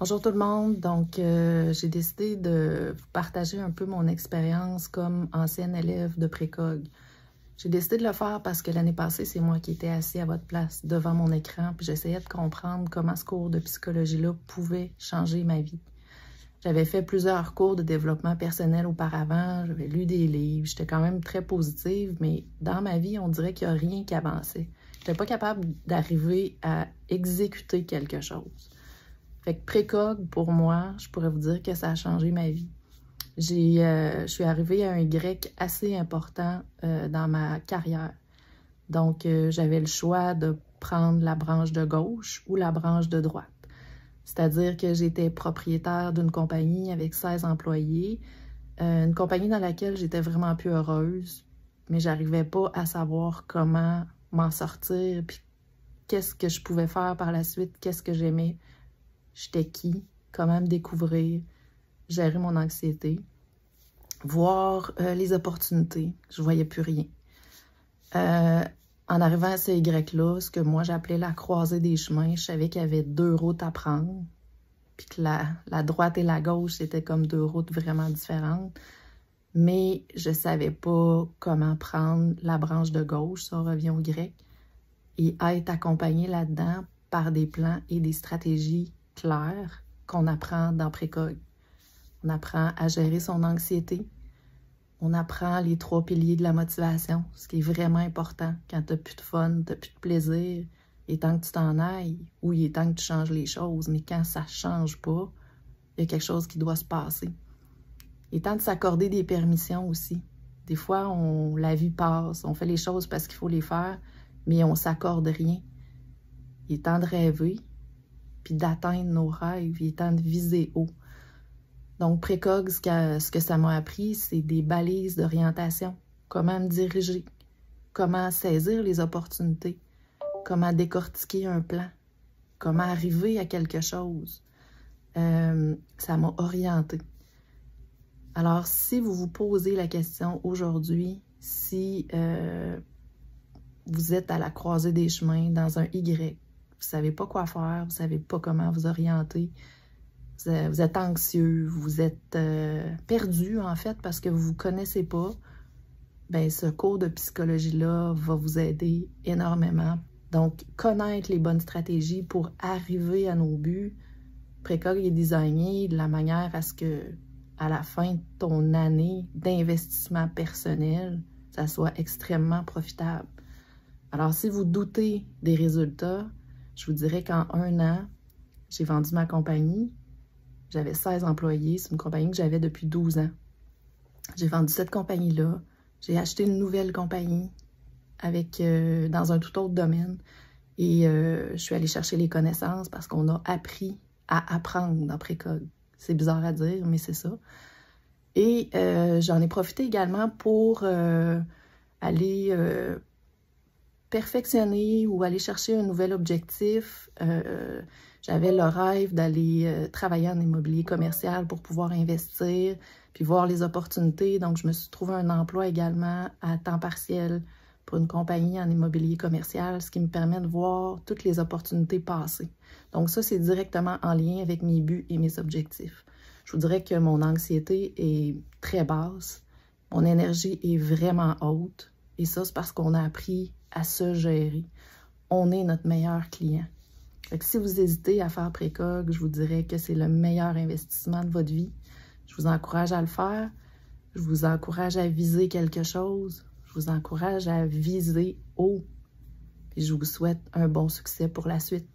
Bonjour tout le monde, donc j'ai décidé de vous partager un peu mon expérience comme ancienne élève de précog. J'ai décidé de le faire parce que l'année passée, c'est moi qui étais assis à votre place devant mon écran, puis j'essayais de comprendre comment ce cours de psychologie-là pouvait changer ma vie. J'avais fait plusieurs cours de développement personnel auparavant, j'avais lu des livres, j'étais quand même très positive, mais dans ma vie, on dirait qu'il n'y a rien qui avançait. Je n'étais pas capable d'arriver à exécuter quelque chose. Fait que précog, pour moi, je pourrais vous dire que ça a changé ma vie. Je suis arrivée à un Y assez important dans ma carrière. Donc, j'avais le choix de prendre la branche de gauche ou la branche de droite. C'est-à-dire que j'étais propriétaire d'une compagnie avec 16 employés, une compagnie dans laquelle j'étais vraiment plus heureuse, mais j'arrivais pas à savoir comment m'en sortir, puis qu'est-ce que je pouvais faire par la suite, qu'est-ce que j'aimais. J'étais qui, comment me découvrir, gérer mon anxiété, voir les opportunités. Je voyais plus rien. En arrivant à ce Y-là, ce que moi j'appelais la croisée des chemins, je savais qu'il y avait deux routes à prendre, puis que la droite et la gauche, c'était comme deux routes vraiment différentes. Mais je savais pas comment prendre la branche de gauche, ça revient au grec, et être accompagné là-dedans par des plans et des stratégies claires qu'on apprend dans précog. On apprend à gérer son anxiété. On apprend les 3 piliers de la motivation, ce qui est vraiment important quand tu n'as plus de fun, tu n'as plus de plaisir. Il est temps que tu t'en ailles ou il est temps que tu changes les choses. Mais quand ça ne change pas, il y a quelque chose qui doit se passer. Il est temps de s'accorder des permissions aussi. Des fois, la vie passe, on fait les choses parce qu'il faut les faire, mais on ne s'accorde rien. Il est temps de rêver, puis d'atteindre nos rêves. Il est temps de viser haut. Donc, précog, ce que ça m'a appris, c'est des balises d'orientation. Comment me diriger, comment saisir les opportunités, comment décortiquer un plan, comment arriver à quelque chose. Ça m'a orienté. Alors, si vous vous posez la question aujourd'hui, si vous êtes à la croisée des chemins, dans un Y, vous ne savez pas quoi faire, vous ne savez pas comment vous orienter, vous êtes anxieux, vous êtes perdu en fait parce que vous ne vous connaissez pas, bien, ce cours de psychologie-là va vous aider énormément. Donc, connaître les bonnes stratégies pour arriver à nos buts. Précog est designé de la manière à ce que, à la fin de ton année d'investissement personnel, ça soit extrêmement profitable. Alors, si vous doutez des résultats, je vous dirais qu'en 1 an, j'ai vendu ma compagnie. J'avais 16 employés. C'est une compagnie que j'avais depuis 12 ans. J'ai vendu cette compagnie-là. J'ai acheté une nouvelle compagnie dans un tout autre domaine. Et je suis allée chercher les connaissances parce qu'on a appris à apprendre dans précog. C'est bizarre à dire, mais c'est ça. Et j'en ai profité également pour aller perfectionner ou aller chercher un nouvel objectif. J'avais le rêve d'aller travailler en immobilier commercial pour pouvoir investir, puis voir les opportunités. Donc, je me suis trouvé un emploi également à temps partiel pour une compagnie en immobilier commercial, ce qui me permet de voir toutes les opportunités passées. Donc, ça, c'est directement en lien avec mes buts et mes objectifs. Je vous dirais que mon anxiété est très basse, mon énergie est vraiment haute, et ça, c'est parce qu'on a appris à se gérer. On est notre meilleur client. Fait que si vous hésitez à faire précog, je vous dirais que c'est le meilleur investissement de votre vie. Je vous encourage à le faire. Je vous encourage à viser quelque chose. Je vous encourage à viser haut. Et je vous souhaite un bon succès pour la suite.